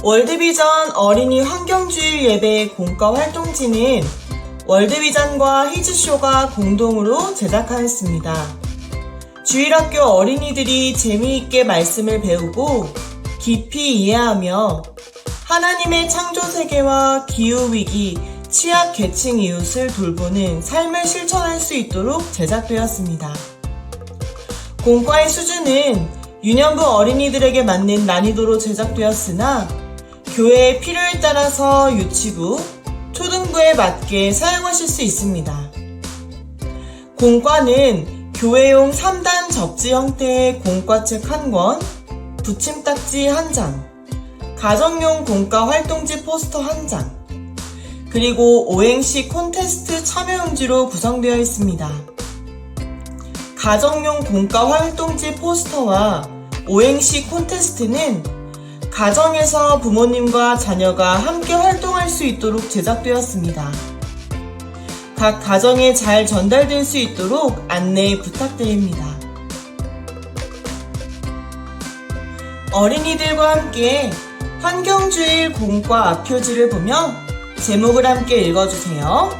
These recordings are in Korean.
월드비전 어린이 환경주일 예배 공과 활동지는 월드비전과 히즈쇼가 공동으로 제작하였습니다. 주일학교 어린이들이 재미있게 말씀을 배우고 깊이 이해하며 하나님의 창조세계와 기후위기, 취약계층 이웃을 돌보는 삶을 실천할 수 있도록 제작되었습니다. 공과의 수준은 유년부 어린이들에게 맞는 난이도로 제작되었으나 교회의 필요에 따라서 유치부, 초등부에 맞게 사용하실 수 있습니다. 공과는 교회용 3단 접지 형태의 공과책 1권, 붙임딱지 1장, 가정용 공과 활동지 포스터 1장, 그리고 오행시 콘테스트 참여용지로 구성되어 있습니다. 가정용 공과 활동지 포스터와 오행시 콘테스트는 가정에서 부모님과 자녀가 함께 활동할 수 있도록 제작되었습니다. 각 가정에 잘 전달될 수 있도록 안내 부탁드립니다. 어린이들과 함께 환경주일 공과 앞표지를 보며 제목을 함께 읽어주세요.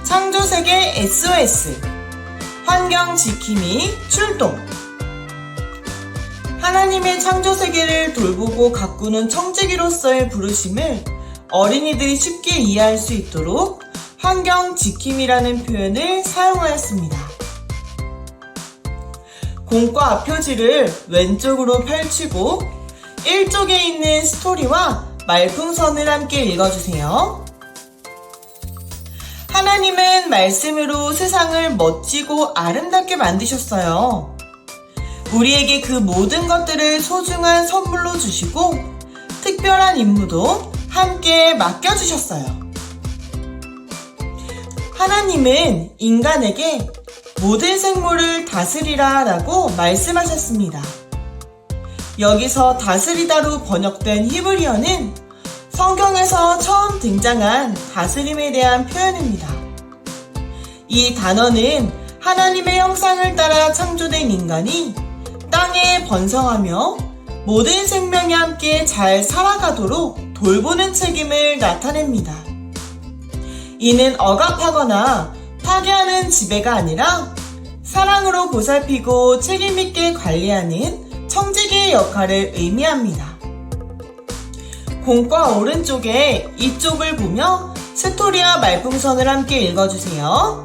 창조세계 SOS 환경 지킴이 출동. 하나님의 창조세계를 돌보고 가꾸는 청지기로서의 부르심을 어린이들이 쉽게 이해할 수 있도록 환경 지킴이라는 표현을 사용하였습니다. 공과 앞표지를 왼쪽으로 펼치고 1쪽에 있는 스토리와 말풍선을 함께 읽어주세요. 하나님은 말씀으로 세상을 멋지고 아름답게 만드셨어요. 우리에게 그 모든 것들을 소중한 선물로 주시고 특별한 임무도 함께 맡겨주셨어요. 하나님은 인간에게 모든 생물을 다스리라 라고 말씀하셨습니다. 여기서 다스리다로 번역된 히브리어는 성경에서 처음 등장한 다스림에 대한 표현입니다. 이 단어는 하나님의 형상을 따라 창조된 인간이 땅에 번성하며 모든 생명이 함께 잘 살아가도록 돌보는 책임을 나타냅니다. 이는 억압하거나 파괴하는 지배가 아니라 사랑으로 보살피고 책임있게 관리하는 청지기의 역할을 의미합니다. 공과 오른쪽에 이쪽을 보며 스토리와 말풍선을 함께 읽어주세요.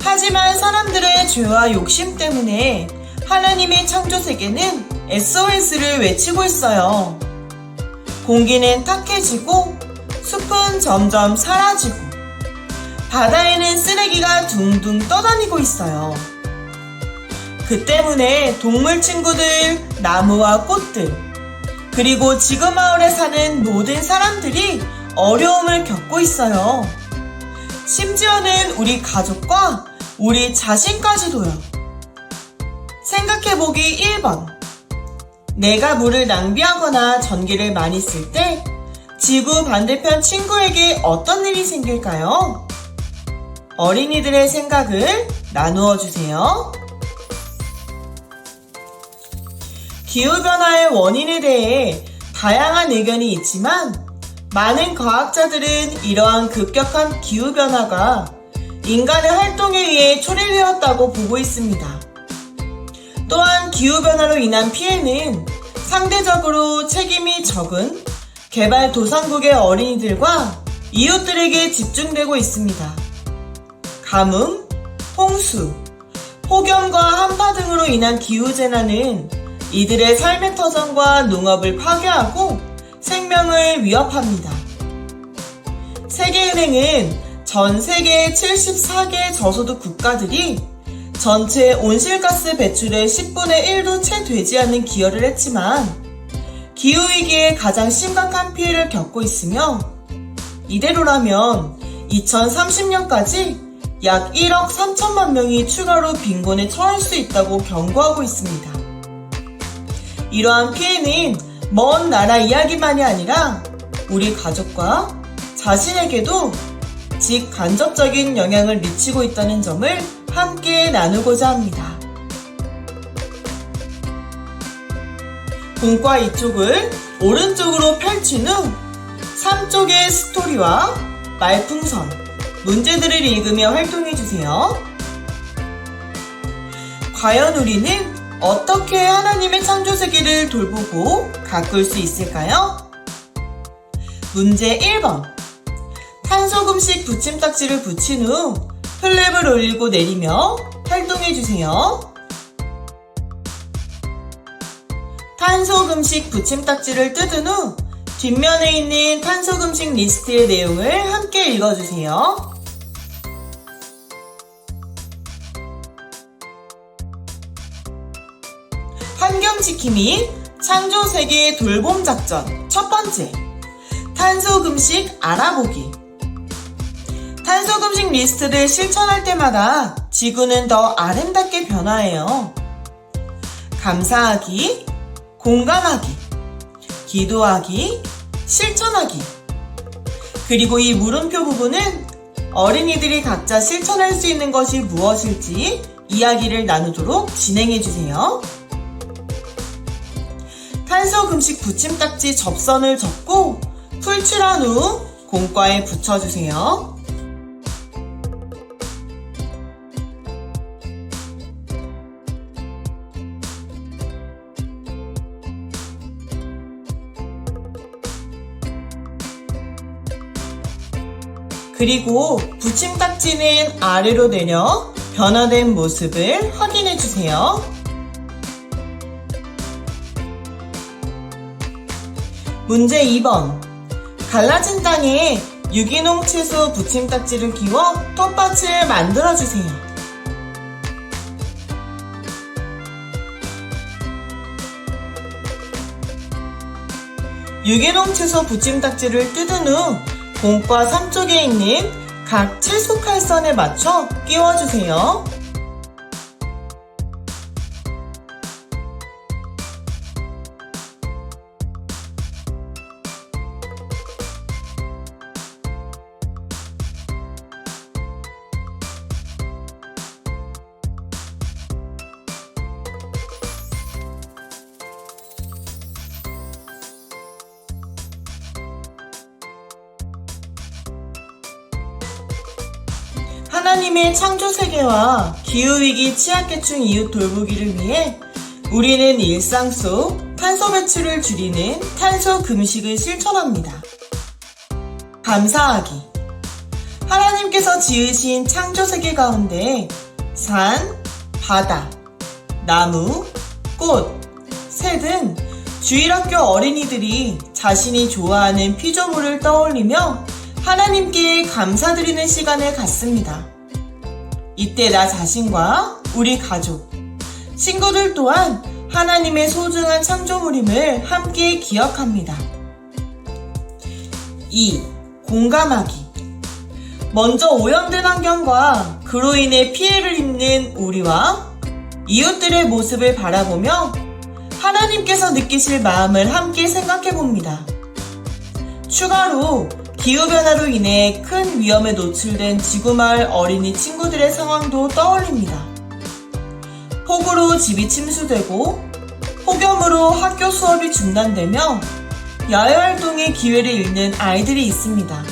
하지만 사람들의 죄와 욕심 때문에 하나님의 창조세계는 SOS를 외치고 있어요. 공기는 탁해지고 숲은 점점 사라지고 바다에는 쓰레기가 둥둥 떠다니고 있어요. 그 때문에 동물 친구들, 나무와 꽃들, 그리고 지구마을에 사는 모든 사람들이 어려움을 겪고 있어요. 심지어는 우리 가족과 우리 자신까지도요. 생각해보기 1번. 내가 물을 낭비하거나 전기를 많이 쓸 때 지구 반대편 친구에게 어떤 일이 생길까요? 어린이들의 생각을 나누어 주세요. 기후변화의 원인에 대해 다양한 의견이 있지만 많은 과학자들은 이러한 급격한 기후변화가 인간의 활동에 의해 초래되었다고 보고 있습니다. 또한 기후변화로 인한 피해는 상대적으로 책임이 적은 개발도상국의 어린이들과 이웃들에게 집중되고 있습니다. 가뭄, 홍수, 폭염과 한파 등으로 인한 기후재난은 이들의 삶의 터전과 농업을 파괴하고 생명을 위협합니다. 세계은행은 전 세계 74개 저소득 국가들이 전체 온실가스 배출의 10분의 1도 채 되지 않는 기여를 했지만 기후위기에 가장 심각한 피해를 겪고 있으며 이대로라면 2030년까지 약 1억 3천만 명이 추가로 빈곤에 처할 수 있다고 경고하고 있습니다. 이러한 피해는 먼 나라 이야기만이 아니라 우리 가족과 자신에게도 직간접적인 영향을 미치고 있다는 점을 함께 나누고자 합니다. 공과 2쪽을 오른쪽으로 펼친 후 3쪽의 스토리와 말풍선, 문제들을 읽으며 활동해주세요. 과연 우리는 어떻게 하나님의 창조세계를 돌보고 가꿀 수 있을까요? 문제 1번. 탄소금식 붙임딱지를 붙인 후 플랩을 올리고 내리며 활동해주세요. 탄소금식 붙임딱지를 뜯은 후 뒷면에 있는 탄소금식 리스트의 내용을 함께 읽어주세요. 환경지킴이 창조세계 돌봄 작전 첫 번째, 탄소금식 알아보기. 탄소금식 리스트를 실천할 때마다 지구는 더 아름답게 변화해요. 감사하기, 공감하기, 기도하기, 실천하기. 그리고 이 물음표 부분은 어린이들이 각자 실천할 수 있는 것이 무엇일지 이야기를 나누도록 진행해주세요. 탄소금식 붙임딱지 접선을 접고 풀칠한 후 공과에 붙여주세요. 그리고 붙임딱지는 아래로 내려 변화된 모습을 확인해주세요. 문제 2번. 갈라진 땅에 유기농 채소 붙임딱지를 끼워 텃밭을 만들어주세요. 유기농 채소 붙임딱지를 뜯은 후 공과 3쪽에 있는 각 채소 칼선에 맞춰 끼워주세요. 하나님의 창조세계와 기후위기 취약계층 이웃 돌보기를 위해 우리는 일상 속 탄소 배출을 줄이는 탄소 금식을 실천합니다. 감사하기. 하나님께서 지으신 창조세계 가운데 산, 바다, 나무, 꽃, 새 등 주일학교 어린이들이 자신이 좋아하는 피조물을 떠올리며 하나님께 감사드리는 시간을 갖습니다. 이때 나 자신과 우리 가족, 친구들 또한 하나님의 소중한 창조물임을 함께 기억합니다. 2. 공감하기. 먼저 오염된 환경과 그로 인해 피해를 입는 우리와 이웃들의 모습을 바라보며 하나님께서 느끼실 마음을 함께 생각해봅니다. 추가로 기후변화로 인해 큰 위험에 노출된 지구마을 어린이 친구들의 상황도 떠올립니다. 폭우로 집이 침수되고 폭염으로 학교 수업이 중단되며 야외활동의 기회를 잃는 아이들이 있습니다.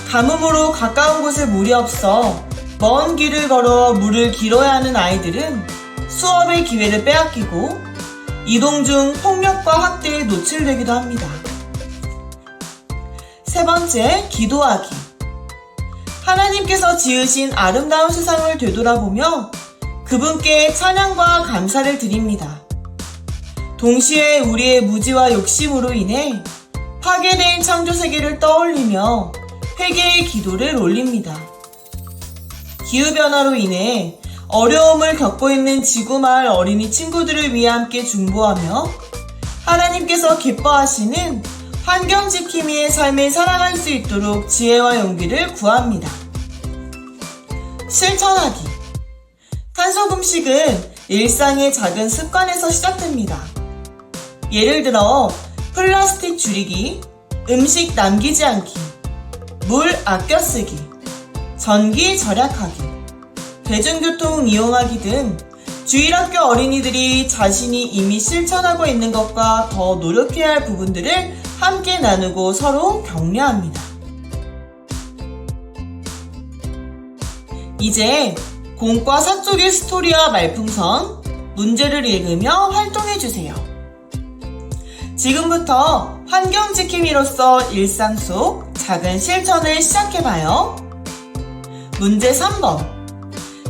가뭄으로 가까운 곳에 물이 없어 먼 길을 걸어 물을 길어야 하는 아이들은 수업의 기회를 빼앗기고 이동 중 폭력과 학대에 노출되기도 합니다. 세 번째, 기도하기. 하나님께서 지으신 아름다운 세상을 되돌아보며 그분께 찬양과 감사를 드립니다. 동시에 우리의 무지와 욕심으로 인해 파괴된 창조세계를 떠올리며 회개의 기도를 올립니다. 기후변화로 인해 어려움을 겪고 있는 지구마을 어린이 친구들을 위해 함께 중보하며 하나님께서 기뻐하시는 환경지킴이의 삶을 살아갈 수 있도록 지혜와 용기를 구합니다. 실천하기. 탄소금식은 일상의 작은 습관에서 시작됩니다. 예를 들어 플라스틱 줄이기, 음식 남기지 않기, 물 아껴 쓰기, 전기 절약하기, 대중교통 이용하기 등 주일학교 어린이들이 자신이 이미 실천하고 있는 것과 더 노력해야 할 부분들을 함께 나누고 서로 격려합니다. 이제 공과 사 쪽의 스토리와 말풍선, 문제를 읽으며 활동해주세요. 지금부터 환경지킴이로서 일상 속 작은 실천을 시작해봐요. 문제 3번.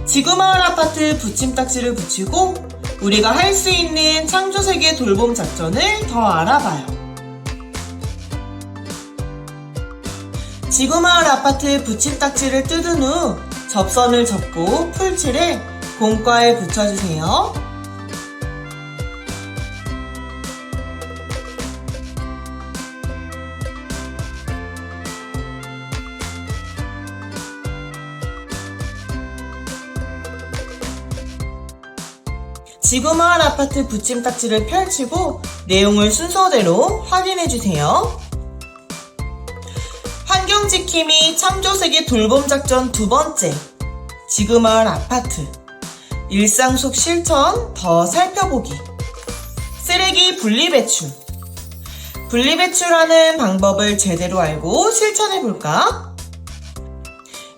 지구마을 아파트 붙임딱지를 붙이고 우리가 할 수 있는 창조세계 돌봄 작전을 더 알아봐요. 지구마을 아파트 붙임딱지를 뜯은 후 접선을 접고 풀칠을 공과에 붙여주세요. 지구마을 아파트 붙임딱지를 펼치고 내용을 순서대로 확인해주세요. 환경지킴이 창조세계 돌봄작전 2번째, 지구마을 아파트, 일상 속 실천 더 살펴보기, 쓰레기 분리배출. 분리배출하는 방법을 제대로 알고 실천해볼까?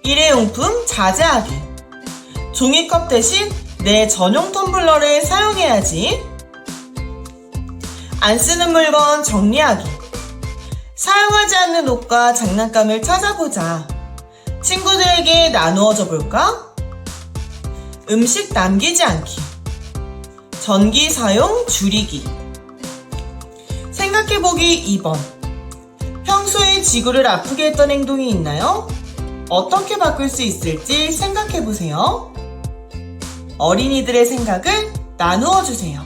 일회용품 자제하기, 종이컵 대신 내 전용 텀블러를 사용해야지. 안 쓰는 물건 정리하기, 사용하지 않는 옷과 장난감을 찾아보자. 친구들에게 나누어 줘볼까? 음식 남기지 않기, 전기 사용 줄이기. 생각해보기 2번. 평소에 지구를 아프게 했던 행동이 있나요? 어떻게 바꿀 수 있을지 생각해보세요. 어린이들의 생각을 나누어 주세요.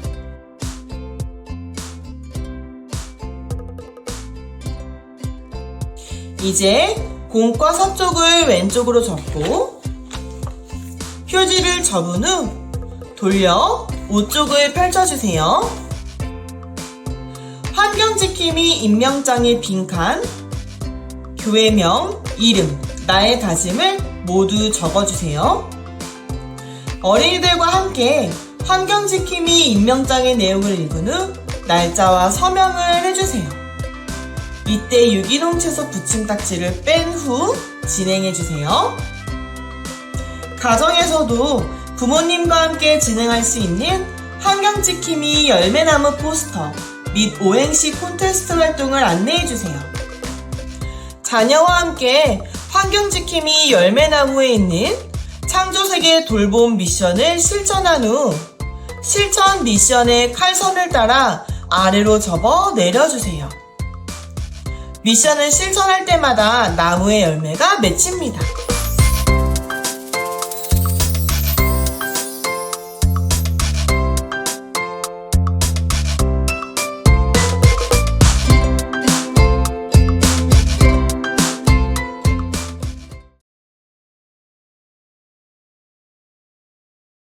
이제 공과 사 쪽을 왼쪽으로 접고 휴지를 접은 후 돌려 우쪽을 펼쳐주세요. 환경지킴이 임명장의 빈칸, 교회명, 이름, 나의 다짐을 모두 적어주세요. 어린이들과 함께 환경지킴이 임명장의 내용을 읽은 후 날짜와 서명을 해주세요. 이때 유기농 채소 붙임딱지를 뺀 후 진행해주세요. 가정에서도 부모님과 함께 진행할 수 있는 환경지킴이 열매나무 포스터 및 오행시 콘테스트 활동을 안내해주세요. 자녀와 함께 환경지킴이 열매나무에 있는 창조세계 돌봄 미션을 실천한 후 실천 미션의 칼선을 따라 아래로 접어 내려주세요. 미션을 실천할 때마다 나무의 열매가 맺힙니다.